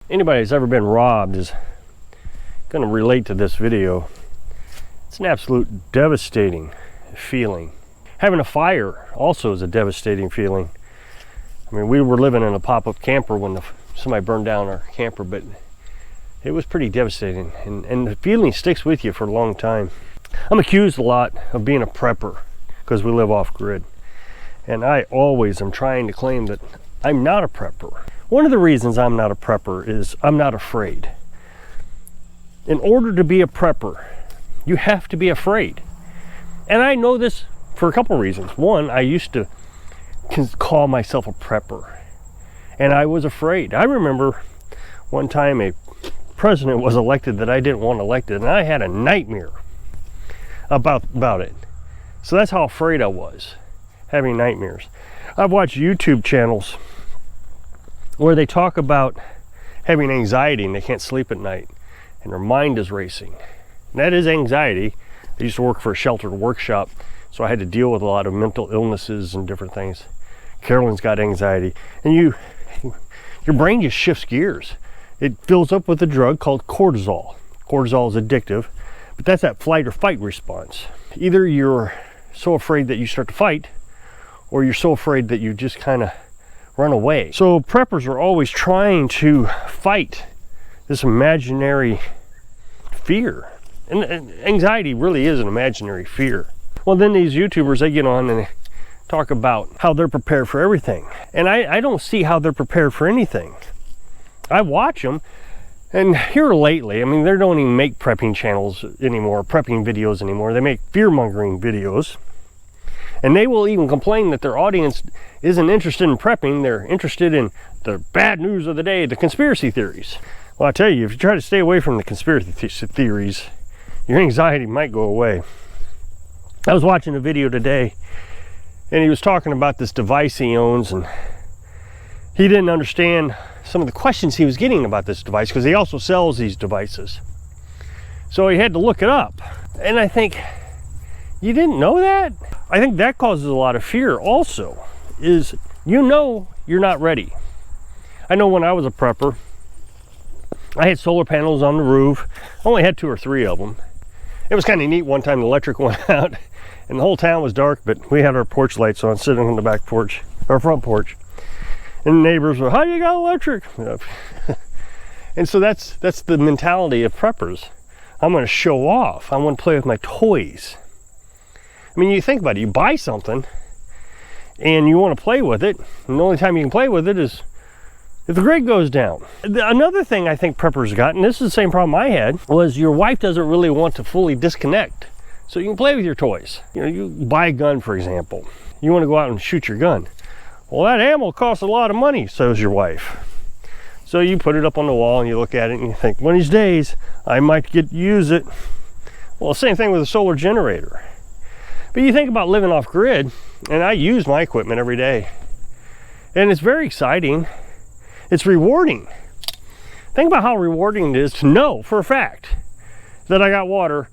Anybody that's ever been robbed is going to relate to this video. It's an absolute devastating feeling. Having a fire also is a devastating feeling. I mean, we were living in a pop-up camper when somebody burned down our camper, but it was pretty devastating, and the feeling sticks with you for a long time. I'm accused a lot of being a prepper because we live off-grid, and I always am trying to claim that I'm not a prepper. One of the reasons I'm not a prepper is I'm not afraid. In order to be a prepper, you have to be afraid. And I know this for a couple reasons. One, I used to call myself a prepper, and I was afraid. I remember one time a president was elected that I didn't want elected, and I had a nightmare about it. So that's how afraid I was, having nightmares. I've watched YouTube channels where they talk about having anxiety and they can't sleep at night and their mind is racing. And that is anxiety. I used to work for a sheltered workshop, so I had to deal with a lot of mental illnesses and different things. Carolyn's got anxiety, and your brain just shifts gears. It fills up with a drug called cortisol. Cortisol is addictive, but that's that flight or fight response. Either you're so afraid that you start to fight, or you're so afraid that you just kind of run away. So preppers are always trying to fight this imaginary fear. And anxiety really is an imaginary fear. Well, then these YouTubers, they get on and they talk about how they're prepared for everything. And I don't see how they're prepared for anything. I watch them, and here lately, I mean, they don't even make prepping channels anymore, prepping videos anymore. They make fear-mongering videos. And they will even complain that their audience isn't interested in prepping. They're interested in the bad news of the day, the conspiracy theories. Well, I tell you, if you try to stay away from the conspiracy theories, your anxiety might go away. I was watching a video today, and he was talking about this device he owns, and he didn't understand some of the questions he was getting about this device because he also sells these devices. So he had to look it up. And I think, you didn't know that? I think that causes a lot of fear also, is you know you're not ready. I know when I was a prepper, I had solar panels on the roof. I only had 2 or 3 of them. It was kind of neat. One time the electric went out and the whole town was dark, but we had our porch lights on, sitting on the back porch, our front porch. And the neighbors were, how you got electric? And so that's the mentality of preppers. I'm going to show off. I want to play with my toys. I mean, you think about it, you buy something and you want to play with it, and the only time you can play with it is if the grid goes down. Another thing I think preppers got, and this is the same problem I had, was your wife doesn't really want to fully disconnect. So you can play with your toys. You know, you buy a gun, for example. You want to go out and shoot your gun. Well, that ammo costs a lot of money, says your wife. So you put it up on the wall and you look at it and you think, one of these days I might get to use it. Well, same thing with a solar generator. But you think about living off grid, and I use my equipment every day. And it's very exciting. It's rewarding. Think about how rewarding it is to know for a fact that I got water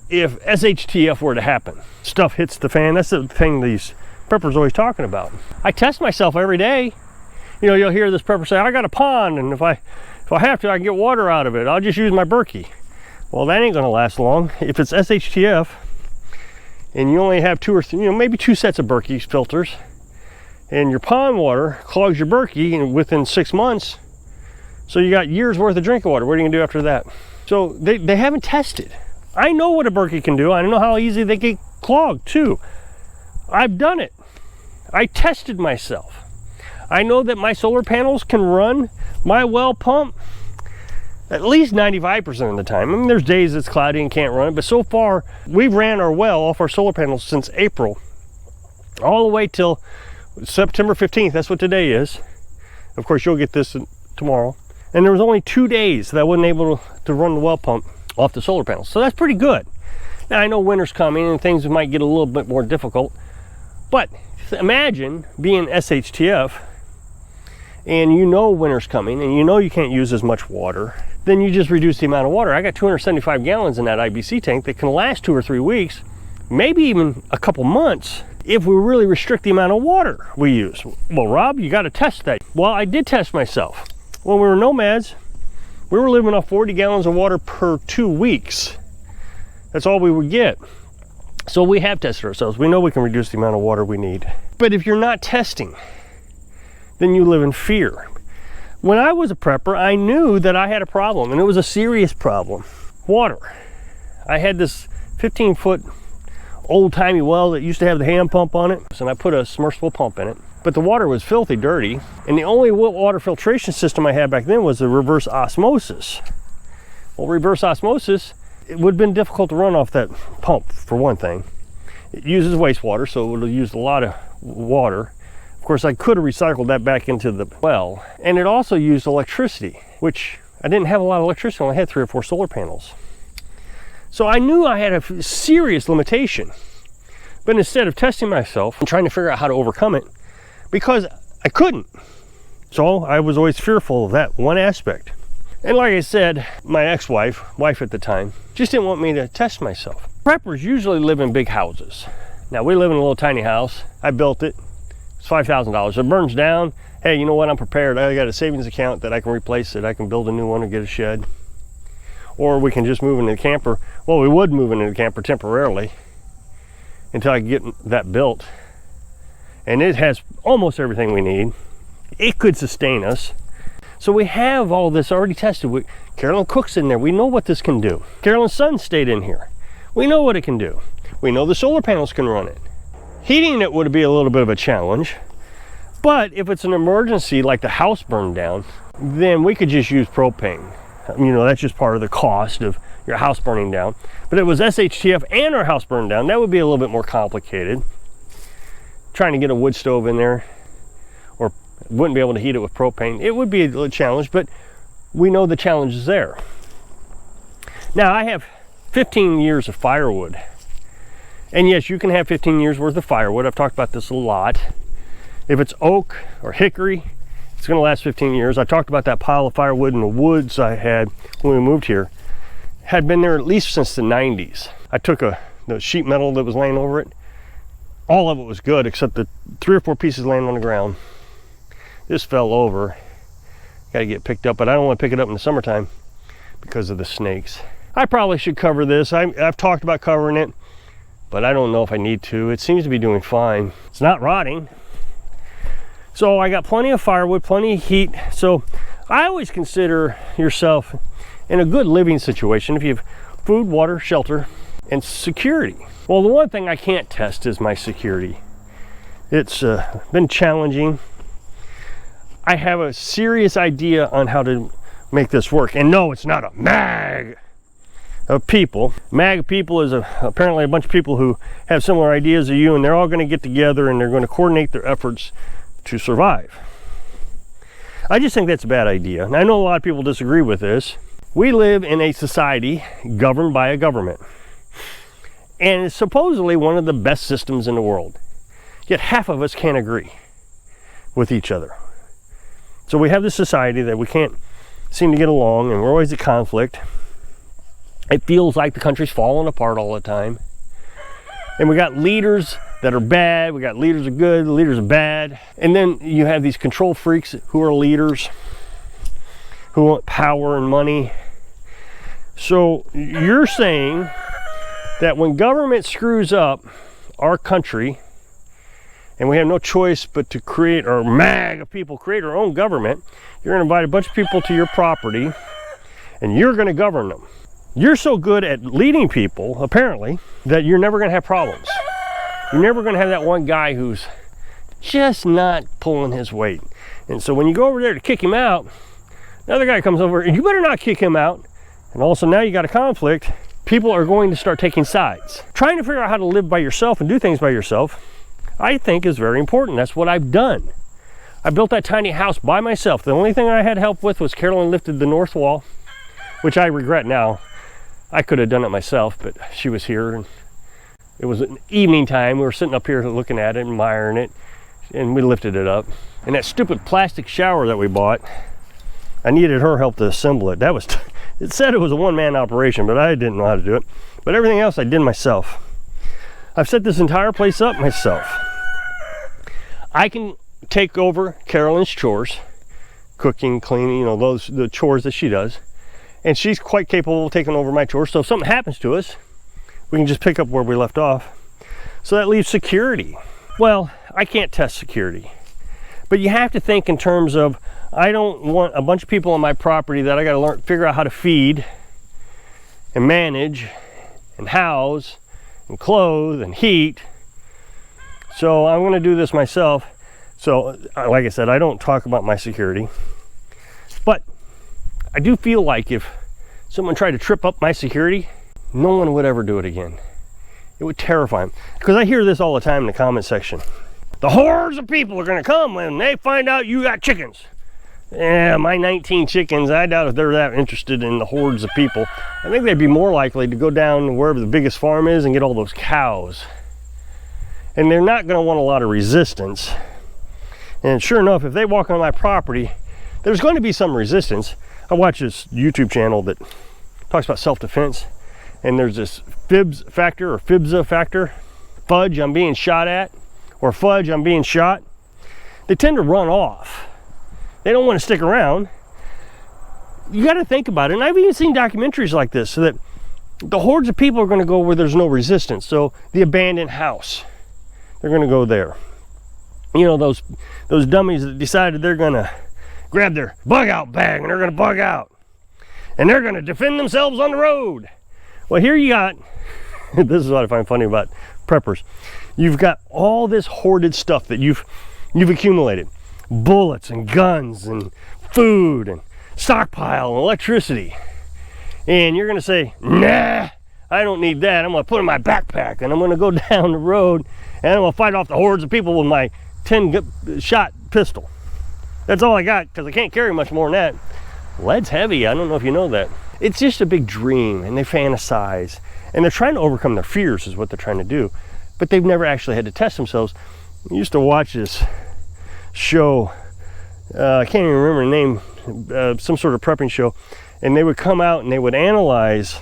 if SHTF were to happen. Stuff hits the fan. That's the thing these preppers always talking about. I test myself every day. You know, you'll hear this prepper say, I got a pond, and if I have to, I can get water out of it. I'll just use my Berkey. Well, that ain't gonna last long. If it's SHTF, and you only have 2 or 3, maybe 2 sets of Berkey filters, and your pond water clogs your Berkey within 6 months, so you got years worth of drinking water. What are you gonna do after that? So they haven't tested. I know what a Berkey can do. I know how easy they get clogged too. I've done it. I tested myself. I know that my solar panels can run my well pump at least 95% of the time. I mean, there's days it's cloudy and can't run it, but so far we've ran our well off our solar panels since April, all the way till September 15th. That's what today is. Of course, you'll get this tomorrow. And there was only 2 days that I wasn't able to run the well pump off the solar panels. So that's pretty good. Now, I know winter's coming and things might get a little bit more difficult, but imagine being SHTF and you know winter's coming and you know you can't use as much water. Then you just reduce the amount of water. I got 275 gallons in that IBC tank that can last 2 or 3 weeks, maybe even a couple months, if we really restrict the amount of water we use. Well, Rob, you got to test that. Well, I did test myself. When we were nomads, We were living off 40 gallons of water per 2 weeks. That's all we would get. So we have tested ourselves. We know we can reduce the amount of water we need. But if you're not testing, then you live in fear. When I was a prepper, I knew that I had a problem, and it was a serious problem. Water. I had this 15-foot old-timey well that used to have the hand pump on it, and I put a submersible pump in it. But the water was filthy dirty, and the only water filtration system I had back then was the reverse osmosis. Well, reverse osmosis, it would have been difficult to run off that pump, for one thing. It uses wastewater, so it would have used a lot of water. Of course, I could have recycled that back into the well. And it also used electricity, which I didn't have a lot of electricity. I only had 3 or 4 solar panels. So I knew I had a serious limitation. But instead of testing myself and trying to figure out how to overcome it, because I couldn't. So I was always fearful of that one aspect. And like I said, my wife at the time, just didn't want me to test myself. Preppers usually live in big houses. Now we live in a little tiny house. I built it. It's $5,000. If it burns down, hey, you know what? I'm prepared. I got a savings account that I can replace it. I can build a new one or get a shed. Or we can just move into the camper. Well, we would move into the camper temporarily until I get that built. And it has almost everything we need. It could sustain us. So we have all this already tested. Carolyn cooks in there. We know what this can do. Carolyn's son stayed in here. We know what it can do. We know the solar panels can run it. Heating it would be a little bit of a challenge. But if it's an emergency, like the house burned down, then we could just use propane. You know, that's just part of the cost of your house burning down. But if it was SHTF and our house burned down, that would be a little bit more complicated. Trying to get a wood stove in there, or wouldn't be able to heat it with propane. It would be a little challenge, but we know the challenge is there. Now I have 15 years of firewood. And yes, you can have 15 years worth of firewood. I've talked about this a lot. If it's oak or hickory, it's going to last 15 years. I talked about that pile of firewood in the woods I had when we moved here. Had been there at least since the 90s. I took the sheet metal that was laying over it. All of it was good except the 3 or 4 pieces laying on the ground. This fell over. Got to get picked up, but I don't want to pick it up in the summertime because of the snakes. I probably should cover this. I've talked about covering it, but I don't know if I need to. It seems to be doing fine. It's not rotting. So I got plenty of firewood, plenty of heat. So I always consider yourself in a good living situation if you have food, water, shelter, and security. Well, the one thing I can't test is my security. It's been challenging. I have a serious idea on how to make this work. And no, it's not a MAG of people. MAG of people is apparently a bunch of people who have similar ideas as you, and they're all going to get together and they're going to coordinate their efforts to survive. I just think that's a bad idea. And I know a lot of people disagree with this. We live in a society governed by a government. And it's supposedly one of the best systems in the world. Yet half of us can't agree with each other. So we have this society that we can't seem to get along, and we're always at conflict. It feels like the country's falling apart all the time. And we got leaders that are bad, we got leaders that are good, leaders are bad. And then you have these control freaks who are leaders, who want power and money. So you're saying that when government screws up our country, and we have no choice but to create, or MAG of people create our own government, you're going to invite a bunch of people to your property, and you're going to govern them. You're so good at leading people, apparently, that you're never going to have problems. You're never going to have that one guy who's just not pulling his weight. And so when you go over there to kick him out, another guy comes over, and you better not kick him out. And also now you got a conflict. People are going to start taking sides. Trying to figure out how to live by yourself and do things by yourself, I think is very important. That's what I've done. I built that tiny house by myself. The only thing I had help with was Carolyn lifted the north wall, which I regret now. I could have done it myself, but she was here, and it was an evening time. We were sitting up here looking at it, admiring it, and we lifted it up. And that stupid plastic shower that we bought, I needed her help to assemble it. It said it was a one-man operation, but I didn't know how to do it. But everything else I did myself. I've set this entire place up myself. I can take over Carolyn's chores, cooking, cleaning, the chores that she does. and she's quite capable of taking over my chores. So if something happens to us, we can just pick up where we left off. So that leaves security. Well, I can't test security, but you have to think in terms of, I don't want a bunch of people on my property that I got to figure out how to feed and manage and house and clothe and heat. So I'm going to do this myself. So like I said, I don't talk about my security, but I do feel like if someone tried to trip up my security, no one would ever do it again. It would terrify them. Because I hear this all the time in the comment section. The hordes of people are going to come when they find out you got chickens. Yeah, my 19 chickens, I doubt if they're that interested in the hordes of people. I think they'd be more likely to go down to wherever the biggest farm is and get all those cows. And they're not going to want a lot of resistance. And sure enough, if they walk on my property, there's going to be some resistance. I watch this YouTube channel that talks about self-defense, and there's this FIBS factor or FIBSA factor, fudge, I'm being shot at, or fudge, I'm being shot. They tend to run off. They don't want to stick around. You got to think about it. And I've even seen documentaries like this, so that the hordes of people are going to go where there's no resistance. So the abandoned house, they're going to go there. You know, those dummies that decided they're going to grab their bug out bag and they're going to bug out. And they're going to defend themselves on the road. Well, here you got, this is what I find funny about preppers. You've got all this hoarded stuff that you've accumulated. Bullets and guns and food and stockpile and electricity. And you're going to say, nah, I don't need that. I'm going to put it in my backpack and I'm going to go down the road and I'm going to fight off the hordes of people with my 10-shot pistol. That's all I got, because I can't carry much more than that. Lead's heavy. I don't know if you know that. It's just a big dream, and they fantasize. And they're trying to overcome their fears is what they're trying to do. But they've never actually had to test themselves. I used to watch this show. I can't even remember the name. Some sort of prepping show. And they would come out and they would analyze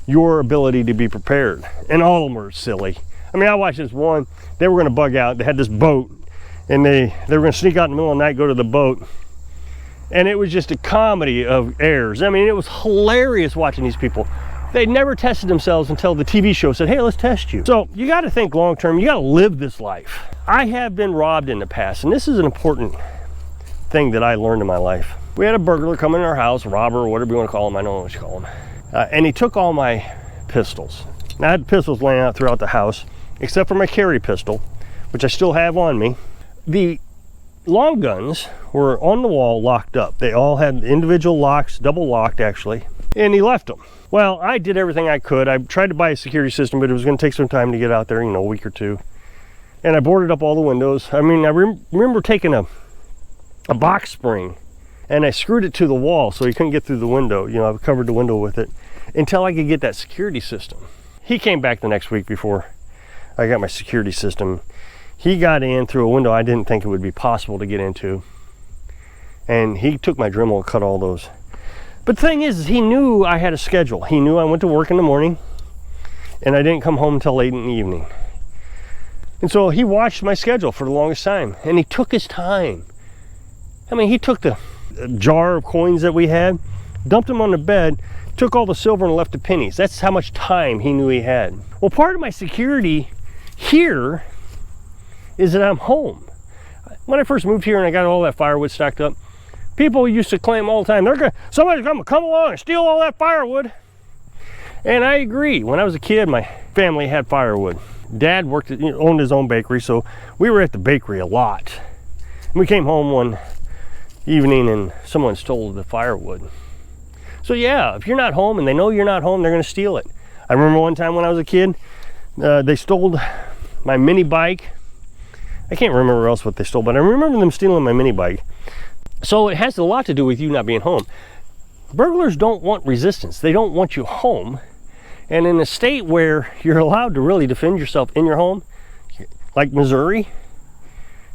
your ability to be prepared. And all of them were silly. I mean, I watched this one. They were going to bug out. They had this boat. And they were going to sneak out in the middle of the night, go to the boat. And it was just a comedy of errors. I mean, it was hilarious watching these people. They'd never tested themselves until the TV show said, hey, let's test you. So you got to think long term. You got to live this life. I have been robbed in the past, and this is an important thing that I learned in my life. We had a burglar come in our house, robber, or whatever you want to call him. I don't know what you call him. And he took all my pistols. Now, I had pistols laying out throughout the house, except for my carry pistol, which I still have on me. The long guns were on the wall, locked up. They all had individual locks, double locked actually, and he left them. Well, I did everything I could. I tried to buy a security system, but it was going to take some time to get out there, you know, a week or two. And I boarded up all the windows. I mean, I remember taking a box spring and I screwed it to the wall so he couldn't get through the window. You know, I covered the window with it until I could get that security system. He came back the next week before I got my security system. He got in through a window I didn't think it would be possible to get into. And he took my Dremel and cut all those. But the thing is he knew I had a schedule. He knew I went to work in the morning and I didn't come home until late in the evening. And so he watched my schedule for the longest time, and he took his time. I mean, he took the jar of coins that we had, dumped them on the bed, took all the silver and left the pennies. That's how much time he knew he had. Well, part of my security here is that I'm home. When I first moved here and I got all that firewood stacked up, people used to claim all the time, somebody's gonna come along and steal all that firewood. And I agree. When I was a kid, my family had firewood. Dad owned his own bakery, so we were at the bakery a lot. And we came home one evening and someone stole the firewood. So yeah, if you're not home and they know you're not home, they're gonna steal it. I remember one time when I was a kid, they stole my mini bike. I can't remember else what they stole, but I remember them stealing my mini bike. So it has a lot to do with you not being home. Burglars don't want resistance. They don't want you home. And in a state where you're allowed to really defend yourself in your home, like Missouri,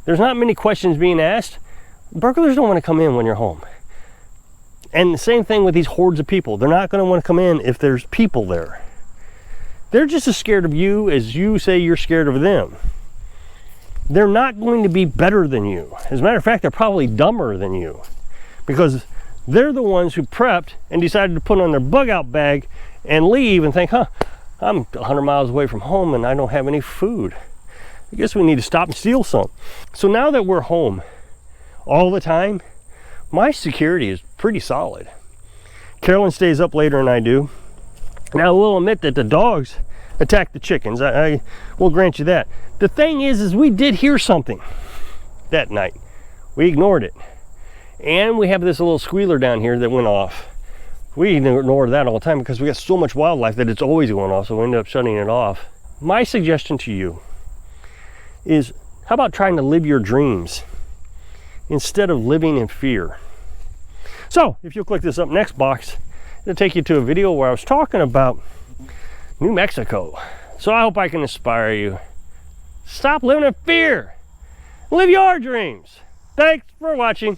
there's not many questions being asked. Burglars don't want to come in when you're home. And the same thing with these hordes of people. They're not going to want to come in if there's people there. They're just as scared of you as you say you're scared of them. They're not going to be better than you. As a matter of fact, they're probably dumber than you, because They're the ones who prepped and decided to put on their bug out bag and leave and think, I'm 100 miles away from home and I don't have any food. I guess we need to stop and steal some. So now that we're home all the time, my security is pretty solid. Carolyn stays up later than I do. Now, I will admit that the dogs attack the chickens. I will grant you that. The thing is we did hear something that night. We ignored it. And we have this little squealer down here that went off. We ignore that all the time because we got so much wildlife that it's always going off, so we end up shutting it off. My suggestion to you is, how about trying to live your dreams instead of living in fear? So, if you'll click this up next box, it'll take you to a video where I was talking about New Mexico. So I hope I can inspire you. Stop living in fear. Live your dreams. Thanks for watching.